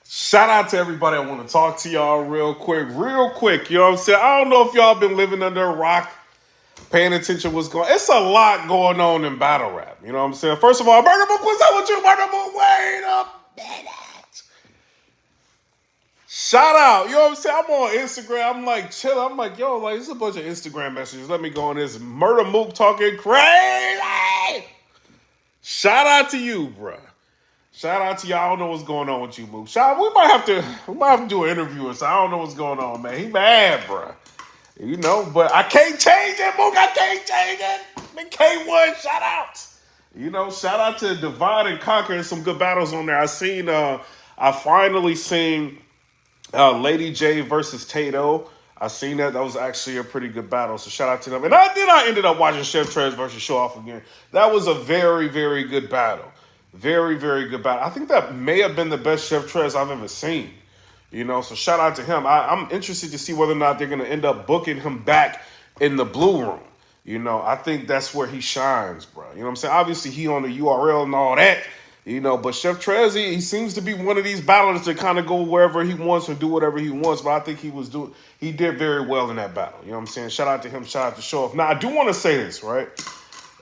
Shout out to everybody. I want to talk to y'all real quick. You know what I'm saying? I don't know if y'all been living under a rock, paying attention what's going on. It's a lot going on in battle rap. You know what I'm saying? First of all, Murder Book, what's up with you, Murder Book? Wait a minute. Shout out. You know what I'm saying? I'm on Instagram. I'm like chilling. I'm like, yo, like, there's a bunch of Instagram messages. Let me go on this. Murder Mook talking crazy. Shout out to you, bruh. Shout out to y'all. I don't know what's going on with you, Mook. We might have to do an interview. So I don't know what's going on, man. He mad, bruh. You know, but I can't change it, Mook. I can't change it. Man, K1, shout out. You know, shout out to Divide and Conquer and some good battles on there. I finally seen Lady J versus Tato. I seen that. That was actually a pretty good battle. So shout out to them. And I ended up watching Chef Trez versus Show Off again. That was a very, very good battle. Very, very good battle. I think that may have been the best Chef Trez I've ever seen. You know, so shout out to him. I'm interested to see whether or not they're going to end up booking him back in the Blue Room. You know, I think that's where he shines, bro. You know what I'm saying? Obviously, he on the URL and all that. You know, but Chef Trez, he seems to be one of these battlers to kind of go wherever he wants and do whatever he wants. But I think he did very well in that battle. You know what I'm saying? Shout out to him. Shout out to Show Off. Now, I do want to say this, right?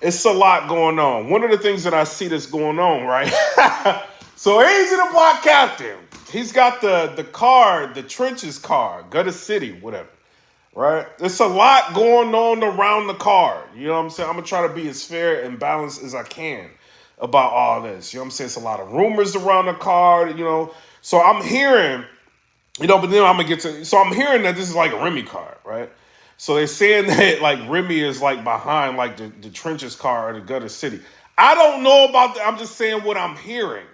It's a lot going on. One of the things that I see that's going on, right? So Eazy the Block Captain. He's got the card, the Trenches card, Gutter City, whatever. Right? It's a lot going on around the card. You know what I'm saying? I'm going to try to be as fair and balanced as I can about all this. You know what I'm saying? It's a lot of rumors around the card, you know. So I'm hearing, you know, but then I'm going to get to, so I'm hearing that this is like a Remy card, right? So they're saying that like Remy is like behind like the Trenches card or the Gutter City. I don't know about that. I'm just saying what I'm hearing,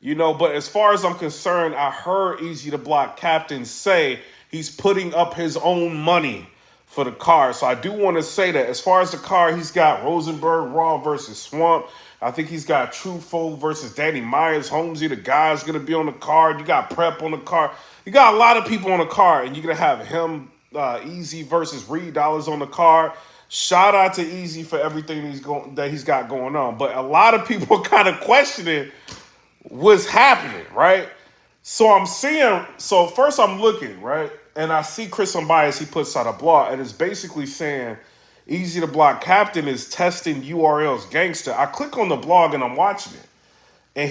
you know. But as far as I'm concerned, I heard Eazy the Block Captain say he's putting up his own money for the card. So I do want to say that as far as the card, he's got Rosenberg Raw versus Swamp. I think he's got Truthful versus Danny Myers. Holmesy, the guy's going to be on the card. You got Prep on the card. You got a lot of people on the card, and you're going to have him, Eazy versus Reed Dollars on the card. Shout out to Eazy for everything he's got going on. But a lot of people kind of questioning what's happening, right? So first I'm looking, right? And I see Chris Unbiased, he puts out a blog, and it's basically saying Eazy the Block Captain is testing URL's gangster. I click on the blog and I'm watching it. And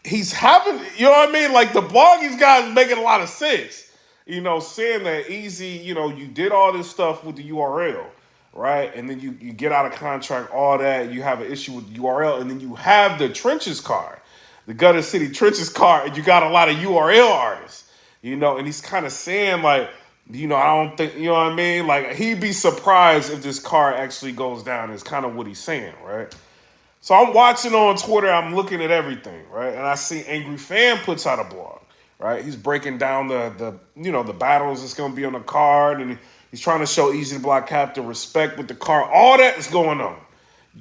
he's having, you know what I mean? Like the blog he's got is making a lot of sense. You know, saying that Eazy, you know, you did all this stuff with the URL, right? And then you get out of contract, all that. You have an issue with the URL, and then you have the Trenches card, the Gutter City Trenches card, and you got a lot of URL artists, you know, and he's kind of saying like, you know, I don't think, you know what I mean? Like, he'd be surprised if this card actually goes down, is kind of what he's saying, right? So I'm watching on Twitter, I'm looking at everything, right? And I see Angry Fan puts out a blog, right? He's breaking down the battles that's going to be on the card, and he's trying to show Eazy the Block Captain respect with the card. All that is going on.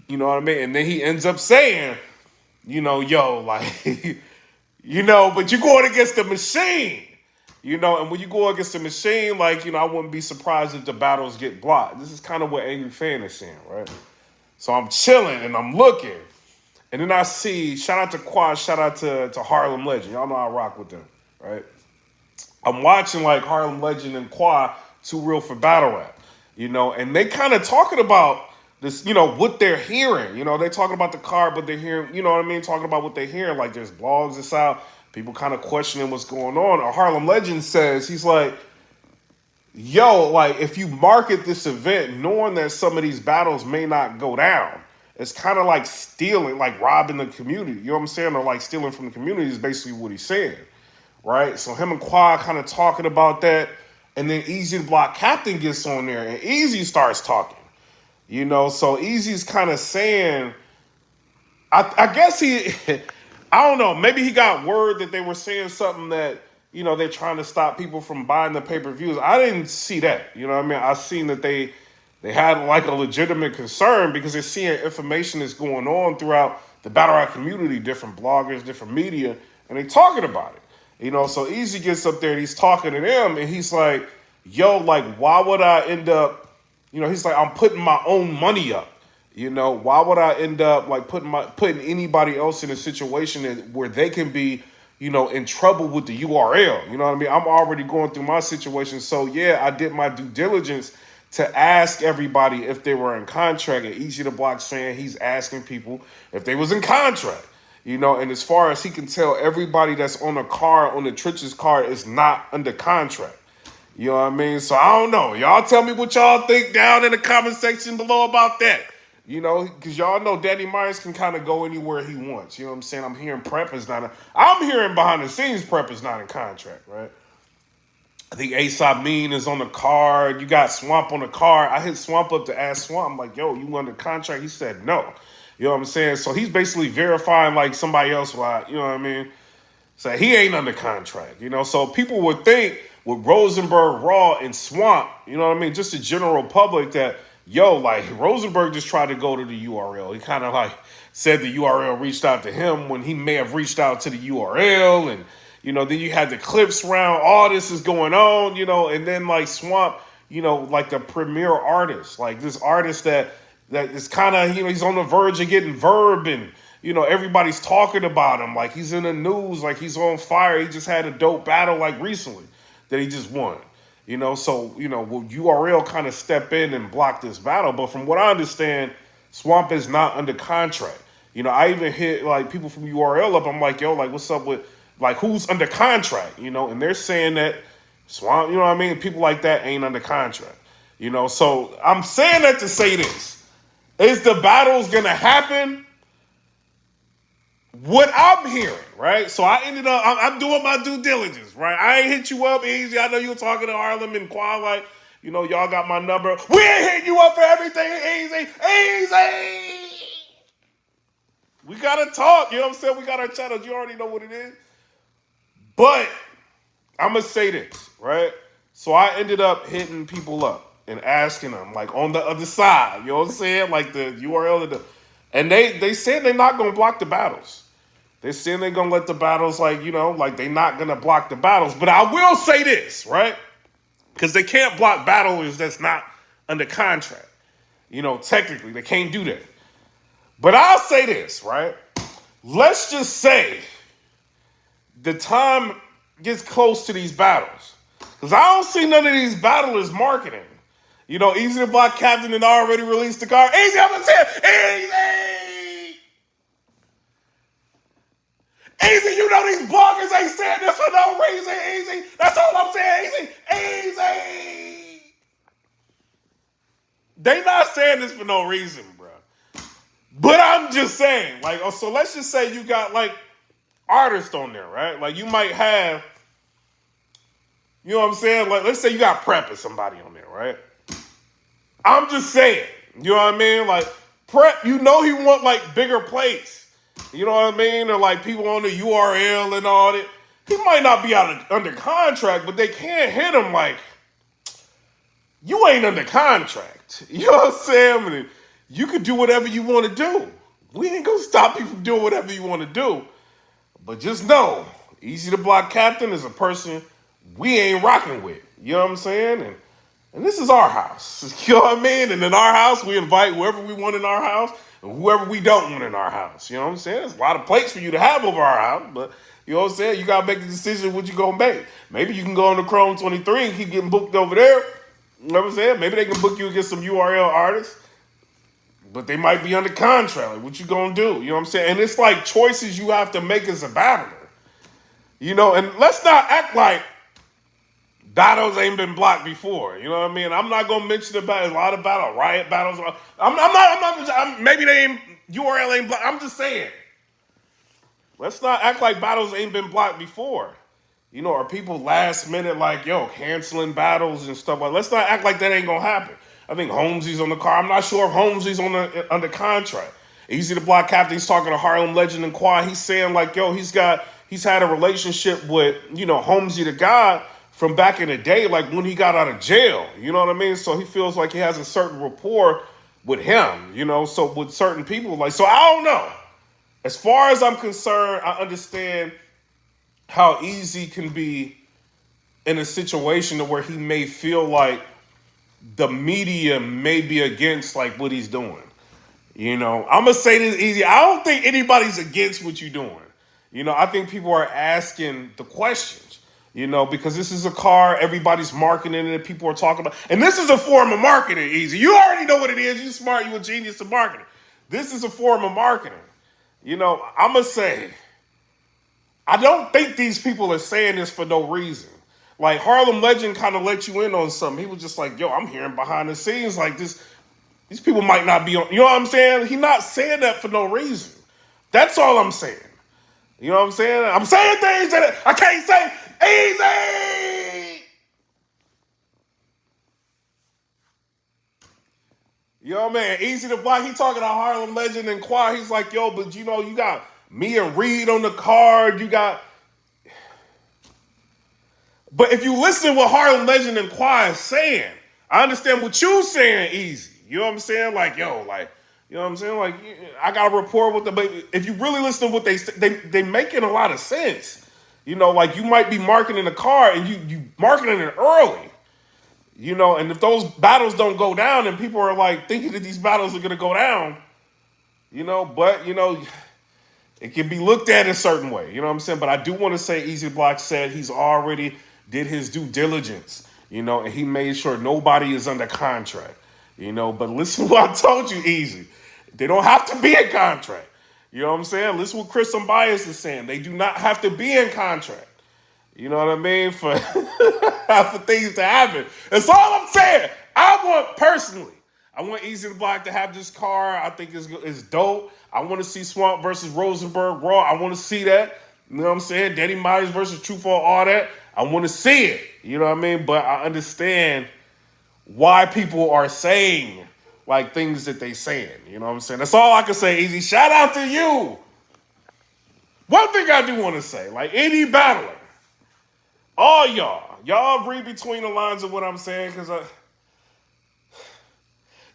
You know what I mean? And then he ends up saying, you know, yo, like, you know, but you're going against the machine. You know, and when you go against the machine, like, you know, I wouldn't be surprised if the battles get blocked. This is kind of what Angry Fan is saying, right? So I'm chilling and I'm looking. And then I see, shout out to Quad, shout out to Harlem Legend. Y'all know I rock with them, right? I'm watching like Harlem Legend and Quad, Too Real for Battle Rap, you know, and they kind of talking about this, you know, what they're hearing. You know, they're talking about the card, but they're hearing, you know what I mean? Talking about what they're hearing. Like there's blogs that's out. People kind of questioning what's going on. Or Harlem Legend says, he's like, yo, like if you market this event knowing that some of these battles may not go down, it's kind of like stealing, like robbing the community. You know what I'm saying? Or like stealing from the community is basically what he's saying, right? So him and Quad kind of talking about that. And then Eazy the Block Captain gets on there and Eazy starts talking. You know, so Eazy's kind of saying, I guess he... I don't know. Maybe he got word that they were saying something that, you know, they're trying to stop people from buying the pay-per-views. I didn't see that. You know what I mean? I seen that they had like a legitimate concern because they're seeing information that's going on throughout the battle rap community, different bloggers, different media, and they talking about it. You know, so Eazy gets up there and he's talking to them and he's like, yo, like, why would I end up, you know, he's like, I'm putting my own money up. You know, why would I end up like putting anybody else in a situation where they can be in trouble with the URL. You know what I mean? I'm already going through my situation. So yeah, I did my due diligence to ask everybody if they were in contract. And Eazy the Block saying he's asking people if they was in contract. And as far as he can tell, everybody that's on a card, on the Trich's card, is not under contract. You know what I mean? So I don't know. Y'all tell me what y'all think down in the comment section below about that. Because y'all know Danny Myers can kind of go anywhere he wants. You know what I'm saying? I'm hearing Prep is not I'm hearing behind the scenes Prep is not in contract, right? I think Aesop Mean is on the card. You got Swamp on the card. I hit Swamp up to ask Swamp, I'm like, yo, you under contract? He said no. You know what I'm saying? So he's basically verifying like somebody else, you know what I mean? So he ain't under contract, So people would think with Rosenberg, Raw, and Swamp, you know what I mean? Just the general public that, like Rosenberg just tried to go to the URL. He kind of like said the URL reached out to him when he may have reached out to the URL. And, then you had the clips round. All this is going on, and then like Swamp, like the premier artist, like this artist that is kind of, he's on the verge of getting verb and, everybody's talking about him. Like he's in the news, like he's on fire. He just had a dope battle like recently that he just won. So, will URL kind of step in and block this battle? But from what I understand, Swamp is not under contract. I even hit like people from URL up. I'm like, yo, like what's up with like who's under contract? And they're saying that Swamp, you know what I mean? People like that ain't under contract. So I'm saying that to say this. Is the battles gonna happen? What I'm hearing, right? So I ended up, I'm doing my due diligence, right? I ain't hit you up easy. I know you were talking to Harlem and Quan, like, y'all got my number. We ain't hitting you up for everything easy. We gotta talk, you know what I'm saying? We got our channels. You already know what it is. But I'm gonna say this, right? So I ended up hitting people up and asking them, like on the other side, you know what I'm saying? Like the URL, and they said they're not gonna block the battles. They're saying they're going to let the battles, like they're not going to block the battles. But I will say this, right? Because they can't block battlers that's not under contract. Technically, they can't do that. But I'll say this, right? Let's just say the time gets close to these battles. Because I don't see none of these battlers marketing. Eazy the Block Captain had already released the card. Eazy, I'm going to say it. Eazy! Eazy, these bloggers ain't saying this for no reason, Eazy. That's all I'm saying, Eazy. They not saying this for no reason, bro. But I'm just saying, like, so let's just say you got, like, artists on there, right? Like, you might have, you know what I'm saying? Like, let's say you got Prep or somebody on there, right? I'm just saying, you know what I mean? Like, Prep, he want, like, bigger plates. You know what I mean? Or like people on the URL and all that. He might not be under contract, but they can't hit him like, you ain't under contract. You know what I'm saying? I mean, you can do whatever you want to do. We ain't going to stop you from doing whatever you want to do. But just know, Eazy the Block Captain is a person we ain't rocking with. You know what I'm saying? And this is our house. You know what I mean? And in our house, we invite whoever we want in our house. Whoever we don't want in our house. You know what I'm saying? There's a lot of plates for you to have over our house, but you know what I'm saying? You got to make the decision what you going to make. Maybe you can go on the Chrome 23 and keep getting booked over there. You know what I'm saying? Maybe they can book you against some URL artists, but they might be under contract. Like, what you going to do? You know what I'm saying? And it's like choices you have to make as a battler. And let's not act like battles ain't been blocked before. You know what I mean? I'm not gonna mention about a lot of riot battles. Maybe they ain't URL ain't blocked. I'm just saying. Let's not act like battles ain't been blocked before. Are people last minute like canceling battles and stuff like? Let's not act like that ain't gonna happen. I think Holmesy's on the car. I'm not sure if Holmesy's under contract. Eazy the Block Captain. He's talking to Harlem Legend and Quad. He's saying like he's had a relationship with Holmesy the God from back in the day, like when he got out of jail, you know what I mean? So he feels like he has a certain rapport with him, so with certain people, like, so I don't know. As far as I'm concerned, I understand how Eazy can be in a situation where he may feel like the media may be against like what he's doing. I'm gonna say this, Eazy. I don't think anybody's against what you're doing. You know, I think people are asking the questions, you know, because this is a car, everybody's marketing it, people are talking about, and this is a form of marketing, Easy. You already know what it is. You smart, you a genius of marketing. This is a form of marketing. You know, I'm going to say, I don't think these people are saying this for no reason. Like Harlem Legend kind of let you in on something. He was just like, yo, I'm hearing behind the scenes like this. These people might not be on, you know what I'm saying? He's not saying that for no reason. That's all I'm saying. You know what I'm saying? I'm saying things that I can't say easy. You know what I mean? Easy to Block. He talking to Harlem Legend and Quad. He's like, yo, but you know, you got me and Reed on the card. You got. But if you listen to what Harlem Legend and Quad is saying, I understand what you saying, Easy. You know what I'm saying? Like, yo, like, you know what I'm saying? Like, I got a rapport with them. But if you really listen to what they making a lot of sense. You know, like you might be marketing a car and you marketing it early. You know, and if those battles don't go down and people are like thinking that these battles are gonna go down, you know, but you know, it can be looked at a certain way. You know what I'm saying? But I do want to say Eazy Block said he's already did his due diligence, you know, and he made sure nobody is under contract. You know, but listen to what I told you, Easy. They don't have to be in contract. You know what I'm saying? Listen to what Chris Bias is saying. They do not have to be in contract. You know what I mean? For for things to happen. That's all I'm saying. I want Eazy the Block to have this car. I think it's dope. I want to see Swamp versus Rosenberg Raw. I want to see that. You know what I'm saying? Danny Myers versus Truth or all that. I want to see it. You know what I mean? But I understand why people are saying like things that they saying. You know what I'm saying? That's all I can say, Easy. Shout out to you. One thing I do want to say, like any battler, all y'all read between the lines of what I'm saying, because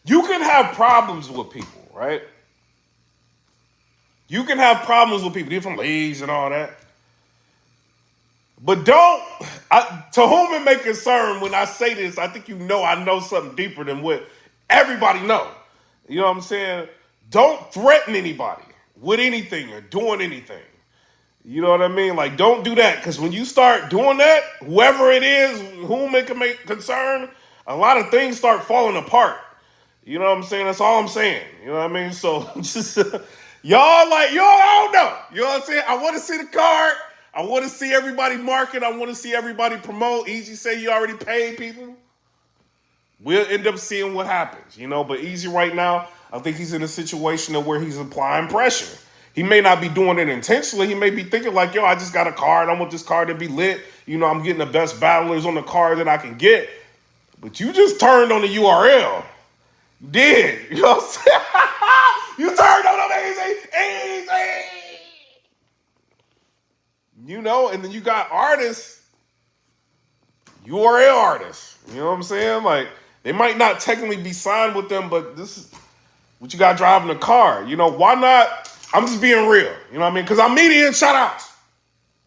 you can have problems with people, right? You can have problems with people, different leagues and all that. But to whom it may concern when I say this, I think you know I know something deeper than what everybody know. You know what I'm saying? Don't threaten anybody with anything or doing anything. You know what I mean? Like, don't do that. Because when you start doing that, whoever it is, whom it can make concern, a lot of things start falling apart. You know what I'm saying? That's all I'm saying. You know what I mean? So, just, y'all, I don't know. You know what I'm saying? I want to see the card. I want to see everybody market. I want to see everybody promote. Easy say you already paid people. We'll end up seeing what happens, you know. But Easy right now, I think he's in a situation where he's applying pressure. He may not be doing it intentionally. He may be thinking like, yo, I just got a card. I want this card to be lit. You know, I'm getting the best battlers on the card that I can get. But you just turned on the URL. You did. You know what I'm saying? You turned on them Easy. You know, and then you got artists, URL artists. You know what I'm saying? Like, they might not technically be signed with them, but this is what you got driving the car. You know, why not? I'm just being real. You know what I mean? Because I'm media and shout outs.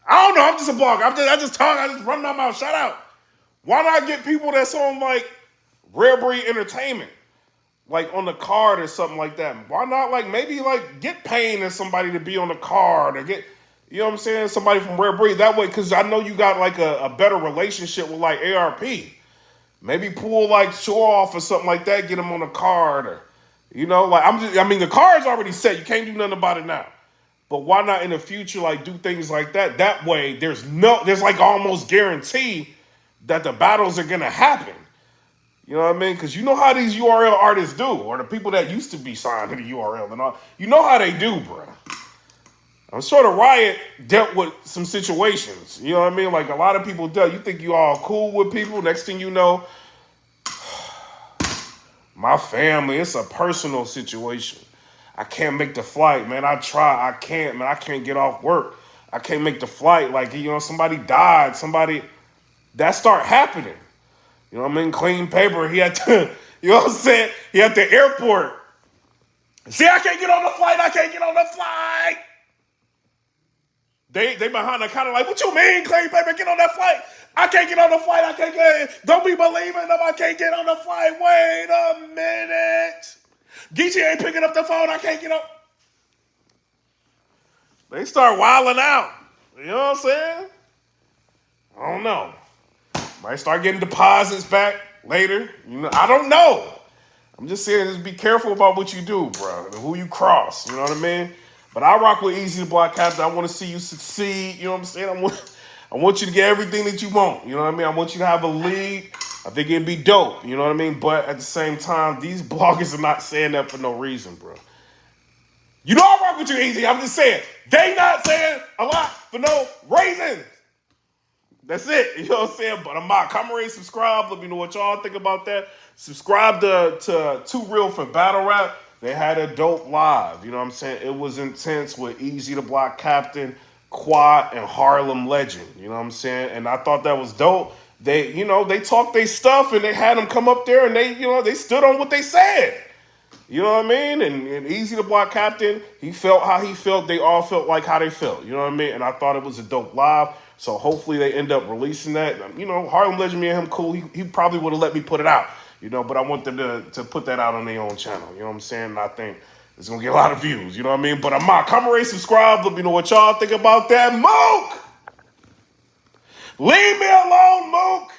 I don't know. I'm just a blogger. I just talk. I just run my mouth. Shout out. Why not get people that's on like Rare Breed Entertainment, like on the card or something like that? Why not like maybe like get Payne as somebody to be on the card or get, you know what I'm saying, somebody from Rare Breed that way? Because I know you got like a better relationship with like ARP. Maybe pull like Shore off or something like that. Get them on the card or. You know, like I mean, the card's already set. You can't do nothing about it now. But why not in the future, like do things like that? That way, there's like almost guarantee that the battles are gonna happen. You know what I mean? Because you know how these URL artists do, or the people that used to be signed to the URL and all. You know how they do, bro. I'm sure the Riot dealt with some situations. You know what I mean? Like a lot of people dealt. You think you all cool with people. Next thing you know. My family, it's a personal situation. I can't make the flight, man. I try. I can't, man. I can't get off work. I can't make the flight. Like, you know, somebody died. That start happening. You know what I mean? Clean paper. He had to, you know what I'm saying? He at the airport. See, I can't get on the flight. I can't get on the flight. They behind her kind of like, what you mean, clean paper? Get on that flight. I can't get on the flight. I can't get. Don't be believing them. I can't get on the flight. Wait a minute. Geechee ain't picking up the phone. I can't get up. They start wilding out. You know what I'm saying? I don't know. Might start getting deposits back later. You know, I don't know. I'm just saying, just be careful about what you do, bro, and who you cross. You know what I mean? But I rock with Eazy the Block Captain. I want to see you succeed. You know what I'm saying? I want you to get everything that you want. You know what I mean? I want you to have a league. I think it'd be dope. You know what I mean? But at the same time, these bloggers are not saying that for no reason, bro. You know I rock with you, Eazy. I'm just saying, they not saying a lot for no reason. That's it. You know what I'm saying? But I'm out. Comment, rate, subscribe. Let me know what y'all think about that. Subscribe to Too Real for Battle Rap. They had a dope live. You know what I'm saying? It was intense with Eazy the Block Captain, Quad, and Harlem Legend. You know what I'm saying? And I thought that was dope. They, they talked their stuff and they had them come up there and they stood on what they said. You know what I mean? And Eazy the Block Captain, he felt how he felt. They all felt like how they felt. You know what I mean? And I thought it was a dope live. So hopefully they end up releasing that. Harlem Legend, me and him, cool. He probably would have let me put it out. But I want them to put that out on their own channel. You know what I'm saying? And I think it's going to get a lot of views. You know what I mean? But I'm out. Comment, rate, subscribe. Let me know what y'all think about that. Mook! Leave me alone, Mook!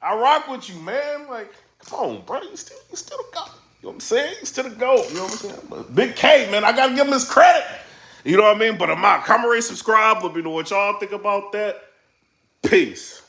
I rock with you, man. Like, come on, bro. You still the GOAT. You know what I'm saying? You still the GOAT. You know what I'm saying? But Big K, man, I got to give him his credit. You know what I mean? But I'm out. Comment, rate, subscribe. Let me know what y'all think about that. Peace.